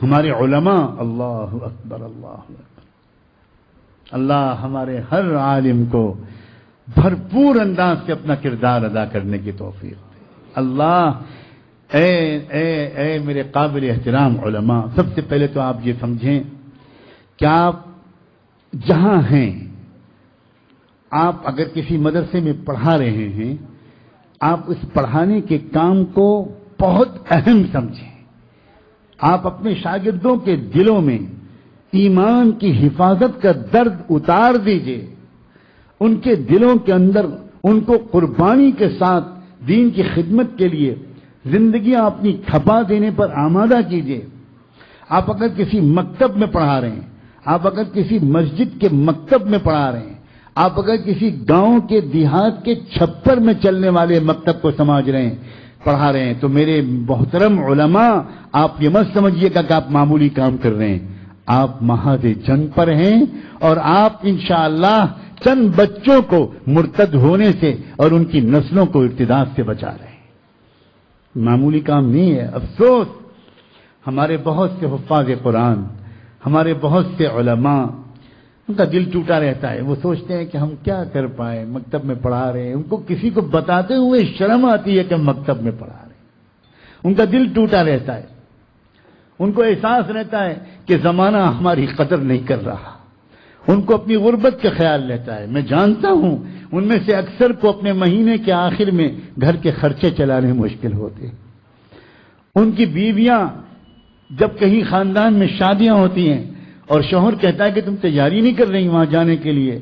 ہمارے علماء، اللہ اکبر اللہ اکبر، اللہ ہمارے ہر عالم کو بھرپور انداز سے اپنا کردار ادا کرنے کی توفیق دے۔ اللہ اے میرے قابل احترام علماء، سب سے پہلے تو آپ یہ سمجھیں کہ آپ جہاں ہیں، آپ اگر کسی مدرسے میں پڑھا رہے ہیں، آپ اس پڑھانے کے کام کو بہت اہم سمجھیں۔ آپ اپنے شاگردوں کے دلوں میں ایمان کی حفاظت کا درد اتار دیجئے، ان کے دلوں کے اندر ان کو قربانی کے ساتھ دین کی خدمت کے لیے زندگیاں اپنی کھپا دینے پر آمادہ کیجئے۔ آپ اگر کسی مکتب میں پڑھا رہے ہیں، آپ اگر کسی مسجد کے مکتب میں پڑھا رہے ہیں، آپ اگر کسی گاؤں کے دیہات کے چھپر میں چلنے والے مکتب کو سمجھ رہے ہیں، پڑھا رہے ہیں، تو میرے محترم علماء، آپ یہ مت سمجھیے گا کہ آپ معمولی کام کر رہے ہیں، آپ محاذ جنگ پر ہیں، اور آپ انشاءاللہ چند بچوں کو مرتد ہونے سے اور ان کی نسلوں کو ارتداد سے بچا رہے ہیں۔ معمولی کام نہیں ہے۔ افسوس، ہمارے بہت سے حفاظ قرآن، ہمارے بہت سے علماء، ان کا دل ٹوٹا رہتا ہے، وہ سوچتے ہیں کہ ہم کیا کر پائیں، مکتب میں پڑھا رہے ہیں، ان کو کسی کو بتاتے ہوئے شرم آتی ہے کہ ہم مکتب میں پڑھا رہے ہیں، ان کا دل ٹوٹا رہتا ہے، ان کو احساس رہتا ہے کہ زمانہ ہماری قدر نہیں کر رہا، ان کو اپنی غربت کا خیال رہتا ہے۔ میں جانتا ہوں ان میں سے اکثر کو اپنے مہینے کے آخر میں گھر کے خرچے چلانے مشکل ہوتے، ان کی بیویاں جب کہیں خاندان میں شادیاں ہوتی ہیں اور شوہر کہتا ہے کہ تم تیاری نہیں کر رہی وہاں جانے کے لیے،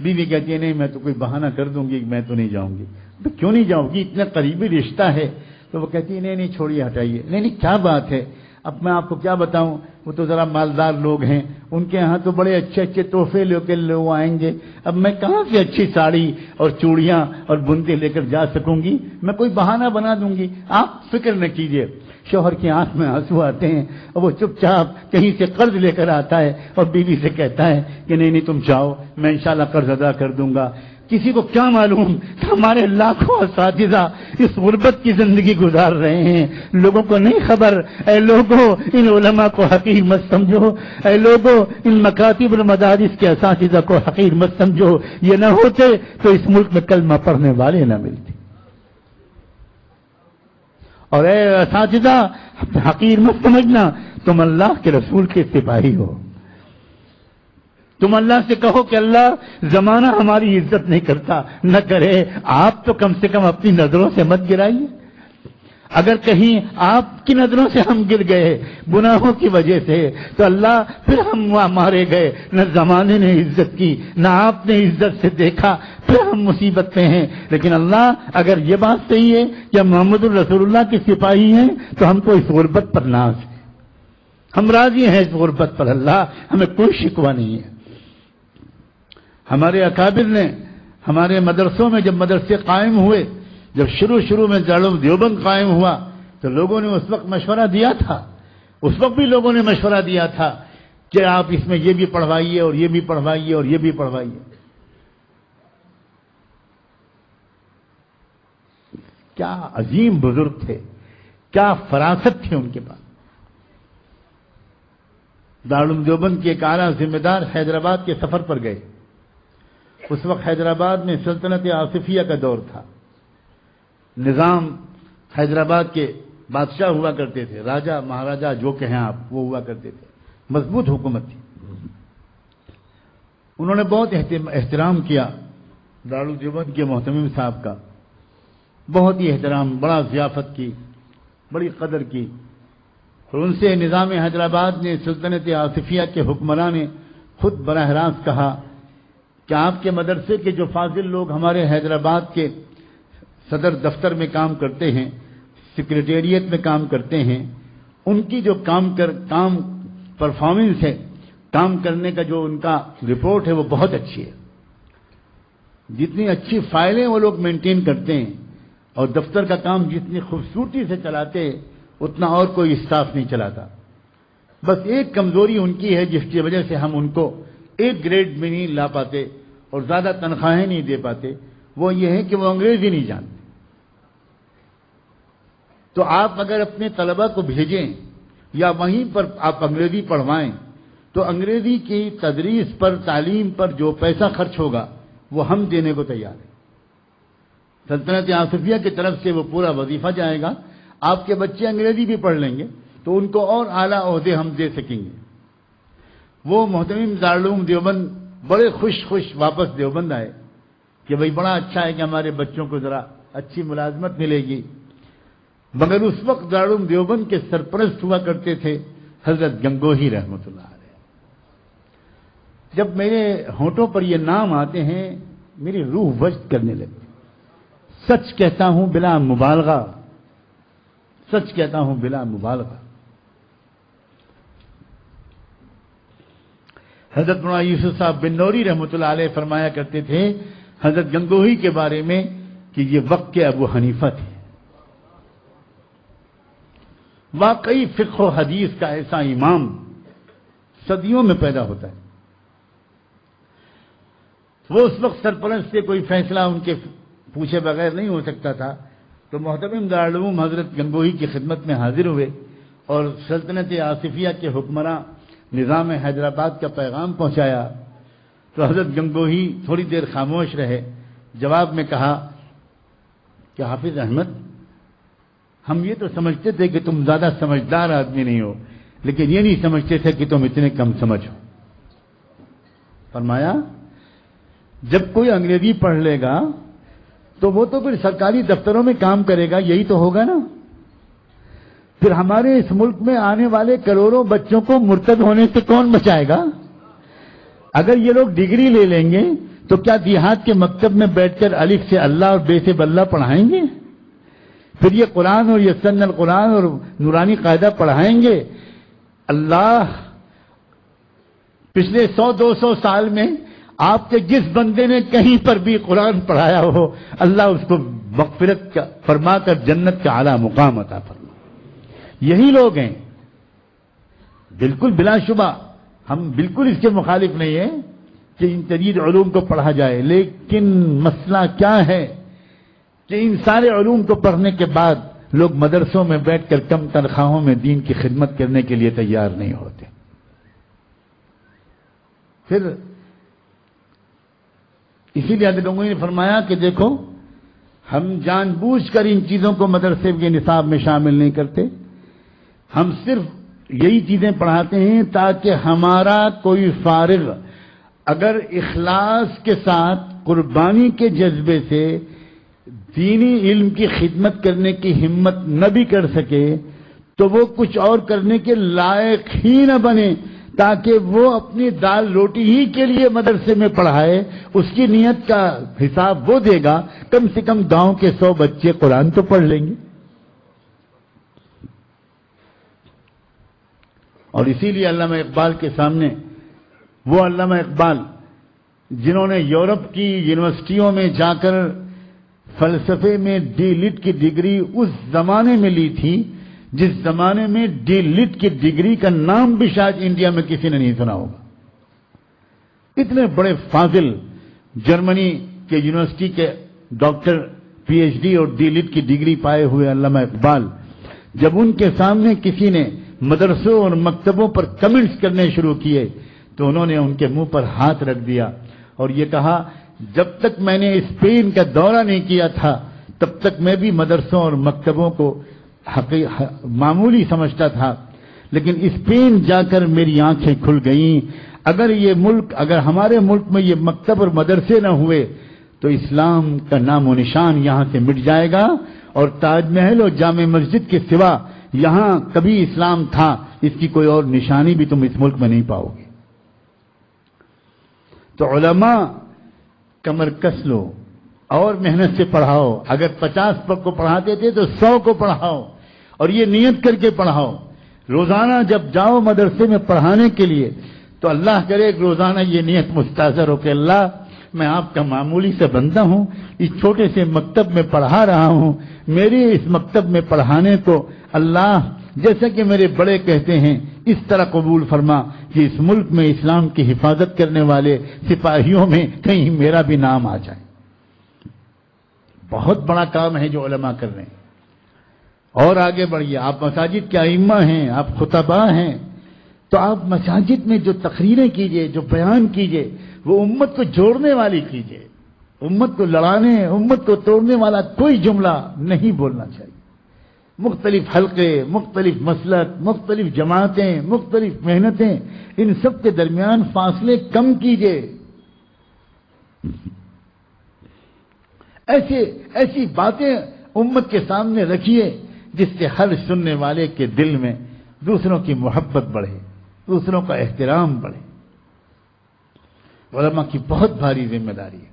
بیوی کہتی ہے نہیں میں تو کوئی بہانہ کر دوں گی، میں تو نہیں جاؤں گی۔ تو کیوں نہیں جاؤ گی، اتنا قریبی رشتہ ہے؟ تو وہ کہتی ہے نہیں چھوڑیے ہٹائیے، نہیں کیا بات ہے، اب میں آپ کو کیا بتاؤں، وہ تو ذرا مالدار لوگ ہیں، ان کے ہاں تو بڑے اچھے اچھے تحفے لے کے لوگ آئیں گے، اب میں کہاں سے اچھی ساڑی اور چوڑیاں اور بندے لے کر جا سکوں گی، میں کوئی بہانہ بنا دوں گی، آپ فکر نہ کیجیے۔ شوہر کی آنکھ میں آنسو آتے ہیں اور وہ چپ چاپ کہیں سے قرض لے کر آتا ہے اور بیوی سے کہتا ہے کہ نہیں تم جاؤ، میں انشاءاللہ قرض ادا کر دوں گا۔ کسی کو کیا معلوم کہ ہمارے لاکھوں اساتذہ اس غربت کی زندگی گزار رہے ہیں، لوگوں کو نہیں خبر۔ اے لوگوں، ان علماء کو حقیر مت سمجھو، اے لوگوں ان مکاتب المدارس کے اساتذہ کو حقیر مت سمجھو، یہ نہ ہوتے تو اس ملک میں کلمہ پڑھنے والے نہ ملتے۔ اور اے اساتذہ حقیر مت سمجھنا، تم اللہ کے رسول کے سپاہی ہو، تم اللہ سے کہو کہ اللہ زمانہ ہماری عزت نہیں کرتا، نہ کرے، آپ تو کم سے کم اپنی نظروں سے مت گرائیے۔ اگر کہیں آپ کی نظروں سے ہم گر گئے گناہوں کی وجہ سے تو اللہ پھر ہم وہاں مارے گئے، نہ زمانے نے عزت کی نہ آپ نے عزت سے دیکھا، پھر ہم مصیبت میں ہیں۔ لیکن اللہ اگر یہ بات صحیح ہے کہ ہم محمد الرسول اللہ کے سپاہی ہیں تو ہم کو اس غربت پر ناز ہے، ہم راضی ہیں اس غربت پر، اللہ ہمیں کوئی شکوہ نہیں ہے۔ ہمارے اکابر نے ہمارے مدرسوں میں جب مدرسے قائم ہوئے، جب شروع میں دارالعلوم دیوبند قائم ہوا تو لوگوں نے اس وقت مشورہ دیا تھا، اس وقت بھی لوگوں نے مشورہ دیا تھا کہ آپ اس میں یہ بھی پڑھوائیے اور یہ بھی پڑھوائیے اور یہ بھی پڑھوائیے۔ کیا عظیم بزرگ تھے، کیا فراست تھی ان کے پاس۔ دارالعلوم دیوبند کے ایک اعلیٰ ذمہ دار حیدرآباد کے سفر پر گئے۔ اس وقت حیدرآباد میں سلطنت آصفیہ کا دور تھا، نظام حیدرآباد کے بادشاہ ہوا کرتے تھے، راجہ مہاراجہ جو کہیں آپ وہ ہوا کرتے تھے، مضبوط حکومت تھی۔ انہوں نے بہت احترام کیا دارالعلوم دیوبند کے محتمم صاحب کا، بہت ہی احترام، بڑا ضیافت کی، بڑی قدر کی، اور ان سے نظام حیدرآباد نے سلطنت آصفیہ کے حکمراں نے خود براہ راست کہا کہ آپ کے مدرسے کے جو فاضل لوگ ہمارے حیدرآباد کے صدر دفتر میں کام کرتے ہیں، سیکریٹریٹ میں کام کرتے ہیں، ان کی جو کام پرفارمنس ہے، کام کرنے کا جو ان کا رپورٹ ہے وہ بہت اچھی ہے۔ جتنی اچھی فائلیں وہ لوگ مینٹین کرتے ہیں اور دفتر کا کام جتنی خوبصورتی سے چلاتے ہیں اتنا اور کوئی اسٹاف نہیں چلاتا۔ بس ایک کمزوری ان کی ہے جس کی وجہ سے ہم ان کو ایک گریڈ میں نہیں لا پاتے اور زیادہ تنخواہیں نہیں دے پاتے، وہ یہ ہے کہ وہ انگریزی نہیں جانتے۔ تو آپ اگر اپنے طلبہ کو بھیجیں یا وہیں پر آپ انگریزی پڑھوائیں تو انگریزی کی تدریس پر، تعلیم پر جو پیسہ خرچ ہوگا وہ ہم دینے کو تیار ہیں۔ سلطنت آصفیہ کی طرف سے وہ پورا وظیفہ جائے گا، آپ کے بچے انگریزی بھی پڑھ لیں گے تو ان کو اور اعلیٰ عہدے ہم دے سکیں گے۔ وہ محتمم دارالعلوم دیوبند بڑے خوش واپس دیوبند آئے کہ بھئی بڑا اچھا ہے کہ ہمارے بچوں کو ذرا اچھی ملازمت ملے گی، مگر اس وقت دارالعلوم دیوبند کے سرپرست ہوا کرتے تھے حضرت گنگوہی رحمۃ اللہ علیہ۔ جب میرے ہونٹوں پر یہ نام آتے ہیں میری روح وجد کرنے لگتی، سچ کہتا ہوں بلا مبالغہ، سچ کہتا ہوں بلا مبالغہ۔ حضرت مولانا یوسف صاحب بن نوری رحمۃ اللہ علیہ فرمایا کرتے تھے حضرت گنگوہی کے بارے میں کہ یہ وقت کے ابو حنیفہ تھے۔ واقعی فقہ و حدیث کا ایسا امام صدیوں میں پیدا ہوتا ہے۔ وہ اس وقت سرپرست سے کوئی فیصلہ ان کے پوچھے بغیر نہیں ہو سکتا تھا، تو محتمم دارالعلوم حضرت گنگوہی کی خدمت میں حاضر ہوئے اور سلطنت آصفیہ کے حکمراں نظام حیدرآباد کا پیغام پہنچایا تو حضرت گنگوہی تھوڑی دیر خاموش رہے، جواب میں کہا کہ حافظ احمد، ہم یہ تو سمجھتے تھے کہ تم زیادہ سمجھدار آدمی نہیں ہو، لیکن یہ نہیں سمجھتے تھے کہ تم اتنے کم سمجھ ہو۔ فرمایا جب کوئی انگریزی پڑھ لے گا تو وہ تو پھر سرکاری دفتروں میں کام کرے گا، یہی تو ہوگا نا۔ پھر ہمارے اس ملک میں آنے والے کروڑوں بچوں کو مرتد ہونے سے کون بچائے گا؟ اگر یہ لوگ ڈگری لے لیں گے تو کیا دیہات کے مکتب میں بیٹھ کر الف سے اللہ اور بے سے بلہ پڑھائیں گے؟ پھر یہ قرآن اور یسن القرآن اور نورانی قاعدہ پڑھائیں گے؟ اللہ پچھلے 100-200 سال میں آپ کے جس بندے نے کہیں پر بھی قرآن پڑھایا ہو، اللہ اس کو مغفرت کا فرما کر جنت کا اعلیٰ مقام عطا فرما۔ یہی لوگ ہیں۔ بالکل بلا شبہ ہم بالکل اس کے مخالف نہیں ہیں کہ ان جدید علوم کو پڑھا جائے، لیکن مسئلہ کیا ہے کہ ان سارے علوم کو پڑھنے کے بعد لوگ مدرسوں میں بیٹھ کر کم تنخواہوں میں دین کی خدمت کرنے کے لیے تیار نہیں ہوتے۔ پھر اسی لیے حضرت گنگوہی نے فرمایا کہ دیکھو، ہم جان بوجھ کر ان چیزوں کو مدرسے کے نصاب میں شامل نہیں کرتے، ہم صرف یہی چیزیں پڑھاتے ہیں تاکہ ہمارا کوئی فارغ اگر اخلاص کے ساتھ قربانی کے جذبے سے دینی علم کی خدمت کرنے کی ہمت نہ بھی کر سکے تو وہ کچھ اور کرنے کے لائق ہی نہ بنے، تاکہ وہ اپنی دال روٹی ہی کے لیے مدرسے میں پڑھائے۔ اس کی نیت کا حساب وہ دے گا، کم سے کم گاؤں کے 100 بچے قرآن تو پڑھ لیں گے۔ اور اسی لیے علامہ اقبال کے سامنے وہ علامہ اقبال جنہوں نے یورپ کی یونیورسٹیوں میں جا کر فلسفے میں ڈی لٹ کی ڈگری اس زمانے میں لی تھی جس زمانے میں ڈی لٹ کی ڈگری کا نام بھی شاید انڈیا میں کسی نے نہیں سنا ہوگا۔ اتنے بڑے فاضل جرمنی کے یونیورسٹی کے ڈاکٹر پی ایچ ڈی اور ڈی لٹ کی ڈگری پائے ہوئے علامہ اقبال جب ان کے سامنے کسی نے مدرسوں اور مکتبوں پر کمنٹس کرنے شروع کیے تو انہوں نے ان کے منہ پر ہاتھ رکھ دیا اور یہ کہا، جب تک میں نے اسپین کا دورہ نہیں کیا تھا تب تک میں بھی مدرسوں اور مکتبوں کو معمولی سمجھتا تھا، لیکن اسپین جا کر میری آنکھیں کھل گئیں۔ اگر ہمارے ملک میں یہ مکتب اور مدرسے نہ ہوئے تو اسلام کا نام و نشان یہاں سے مٹ جائے گا، اور تاج محل اور جامع مسجد کے سوا یہاں کبھی اسلام تھا، اس کی کوئی اور نشانی بھی تم اس ملک میں نہیں پاؤ گے۔ تو علماء کمر کس لو اور محنت سے پڑھاؤ، اگر 50 کو پڑھاتے تھے تو 100 کو پڑھاؤ، اور یہ نیت کر کے پڑھاؤ۔ روزانہ جب جاؤ مدرسے میں پڑھانے کے لیے تو اللہ کرے کہ روزانہ یہ نیت مستحضر ہو کہ اللہ میں آپ کا معمولی سے بندہ ہوں، اس چھوٹے سے مکتب میں پڑھا رہا ہوں، میرے اس مکتب میں پڑھانے کو اللہ جیسا کہ میرے بڑے کہتے ہیں اس طرح قبول فرما کہ اس ملک میں اسلام کی حفاظت کرنے والے سپاہیوں میں کہیں میرا بھی نام آ جائے۔ بہت بڑا کام ہے جو علماء کر رہے ہیں، اور آگے بڑھیے. آپ مساجد کے ائمہ ہیں, آپ خطباء ہیں, تو آپ مساجد میں جو تقریریں کیجئے, جو بیان کیجئے, وہ امت کو جوڑنے والی کیجئے. امت کو لڑانے, امت کو توڑنے والا کوئی جملہ نہیں بولنا چاہیے. مختلف حلقے, مختلف مسلک, مختلف جماعتیں, مختلف محنتیں, ان سب کے درمیان فاصلے کم کیجئے. ایسی باتیں امت کے سامنے رکھیے جس سے ہر سننے والے کے دل میں دوسروں کی محبت بڑھے, دوسروں کا احترام بڑھے. علماء کی بہت بھاری ذمہ داری ہے,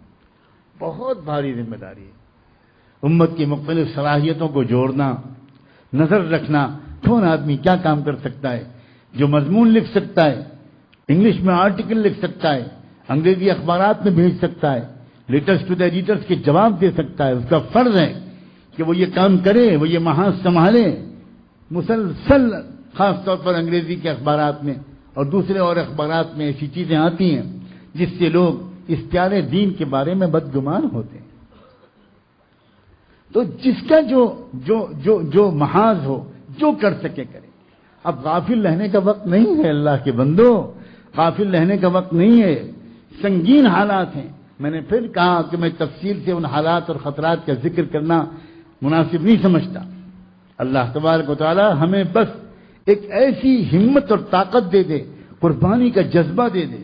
بہت بھاری ذمہ داری ہے. امت کی مختلف صلاحیتوں کو جوڑنا, نظر رکھنا کون آدمی کیا کام کر سکتا ہے. جو مضمون لکھ سکتا ہے, انگلش میں آرٹیکل لکھ سکتا ہے, انگریزی اخبارات میں بھیج سکتا ہے, لیٹرز ٹو دا ایڈیٹرز کے جواب دے سکتا ہے, اس کا فرض ہے کہ وہ یہ کام کرے, وہ یہ محاذ سنبھالے. مسلسل خاص طور پر انگریزی کے اخبارات میں اور دوسرے اور اخبارات میں ایسی چیزیں آتی ہیں جس سے لوگ اس پیارے دین کے بارے میں بدگمان ہوتے ہیں. تو جس کا جو محاذ ہو, جو کر سکے کرے. اب غافل رہنے کا وقت نہیں ہے اللہ کے بندو, غافل رہنے کا وقت نہیں ہے. سنگین حالات ہیں. میں نے پھر کہا کہ میں تفصیل سے ان حالات اور خطرات کا ذکر کرنا مناسب نہیں سمجھتا. اللہ تبارک و تعالی ہمیں بس ایک ایسی ہمت اور طاقت دے دے, قربانی کا جذبہ دے دے.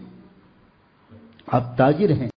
آپ تاجر ہیں,